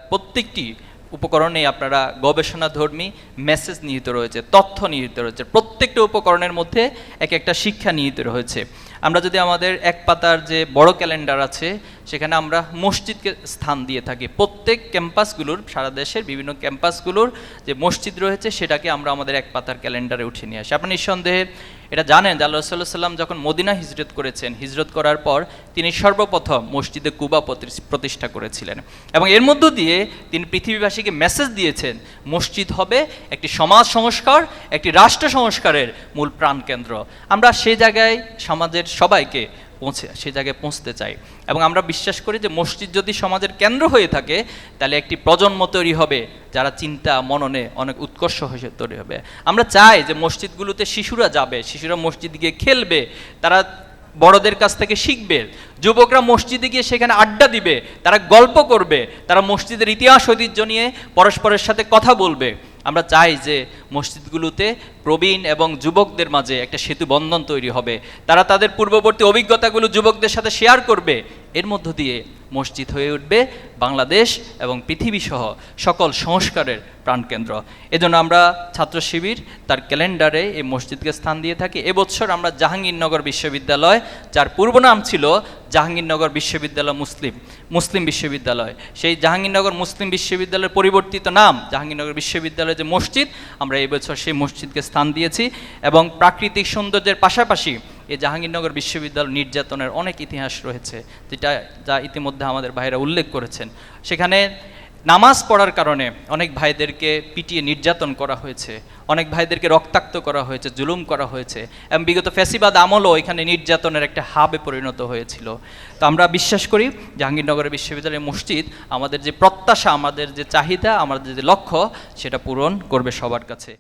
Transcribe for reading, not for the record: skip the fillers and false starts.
প্রত্যেকটি উপকরণে আপনারা গবেষণাধর্মী মেসেজ নিহিত রয়েছে, তথ্য নিহিত রয়েছে। প্রত্যেকটা উপকরণের মধ্যে এক একটা শিক্ষা নিহিত রয়েছে। আমরা যদি আমাদের এক পাতার যে বড় ক্যালেন্ডার আছে সেখানে আমরা মসজিদকে স্থান দিয়ে থাকি। প্রত্যেক ক্যাম্পাসগুলোর, সারা দেশের বিভিন্ন ক্যাম্পাসগুলোর যে মসজিদ রয়েছে সেটাকে আমরা আমাদের এক পাতার ক্যালেন্ডারে উঠিয়ে নিয়ে আসি। আপনি নিঃসন্দেহে এটা জানেন যে আল্লাহ রাসূলুল্লাহ সাল্লাল্লাহু আলাইহি ওয়াসাল্লাম যখন মদিনা হিজরত করেছেন, হিজরত করার পর তিনি সর্বপ্রথম মসজিদে কুবা প্রতিষ্ঠা করেছিলেন এবং এর মধ্য দিয়ে তিনি পৃথিবীবাসীকে মেসেজ দিয়েছেন মসজিদ হবে একটি সমাজ সংস্কার, একটি রাষ্ট্র সংস্কারের মূল প্রাণকেন্দ্র। আমরা সেই জায়গায় সমাজের সবাইকে সে জায়গায় পৌঁছতে চাই এবং আমরা বিশ্বাস করি যে মসজিদ যদি সমাজের কেন্দ্র হয়ে থাকে তাহলে একটি প্রজন্ম তৈরি হবে যারা চিন্তা মননে অনেক উৎকর্ষ হয়ে তৈরি হবে। আমরা চাই যে মসজিদগুলোতে শিশুরা যাবে, শিশুরা মসজিদে গিয়ে খেলবে, তারা বড়দের কাছ থেকে শিখবে, যুবকরা মসজিদে গিয়ে সেখানে আড্ডা দিবে, তারা গল্প করবে, তারা মসজিদের ইতিহাস ঐতিহ্য নিয়ে পরস্পরের সাথে কথা বলবে। আমরা চাই যে মসজিদগুলোতে প্রবীণ এবং যুবকদের মাঝে একটা সেতু বন্ধন তৈরি হবে, তারা তাদের পূর্ববর্তী অভিজ্ঞতাগুলো যুবকদের সাথে শেয়ার করবে। এর মধ্য দিয়ে মসজিদ হয়ে উঠবে বাংলাদেশ এবং পৃথিবী সহ সকল সংস্কারের প্রাণকেন্দ্র। এজন্য আমরা ছাত্র শিবির তার ক্যালেন্ডারে এই মসজিদকে স্থান দিয়ে থাকি। এবছর আমরা জাহাঙ্গীরনগর বিশ্ববিদ্যালয়, যার পূর্ব নাম ছিল জাহাঙ্গীরনগর বিশ্ববিদ্যালয় মুসলিম বিশ্ববিদ্যালয়, সেই জাহাঙ্গীরনগর মুসলিম বিশ্ববিদ্যালয়ের পরিবর্তিত নাম জাহাঙ্গীরনগর বিশ্ববিদ্যালয়ের যে মসজিদ, আমরা এই বছর সেই মসজিদকে স্থান দিয়েছি এবং প্রাকৃতিক সৌন্দর্যের পাশাপাশি এই জাহাঙ্গীরনগর বিশ্ববিদ্যালয় নির্যাতনের অনেক ইতিহাস রয়েছে, যা ইতিমধ্যে আমাদের ভাইরা উল্লেখ করেছেন। সেখানে নামাজ পড়ার কারণে অনেক ভাইদেরকে পিটিয়ে নির্যাতন করা হয়েছে, অনেক ভাইদেরকে রক্তাক্ত করা হয়েছে, জুলুম করা হয়েছে এবং বিগত ফ্যাসিবাদ আমলও এখানে নির্যাতনের একটা হাবে পরিণত হয়েছিল। তো আমরা বিশ্বাস করি জাহাঙ্গীরনগর বিশ্ববিদ্যালয়ের মসজিদ আমাদের যে প্রত্যাশা, আমাদের যে চাহিদা, আমাদের যে লক্ষ্য, সেটা পূরণ করবে সবার কাছে।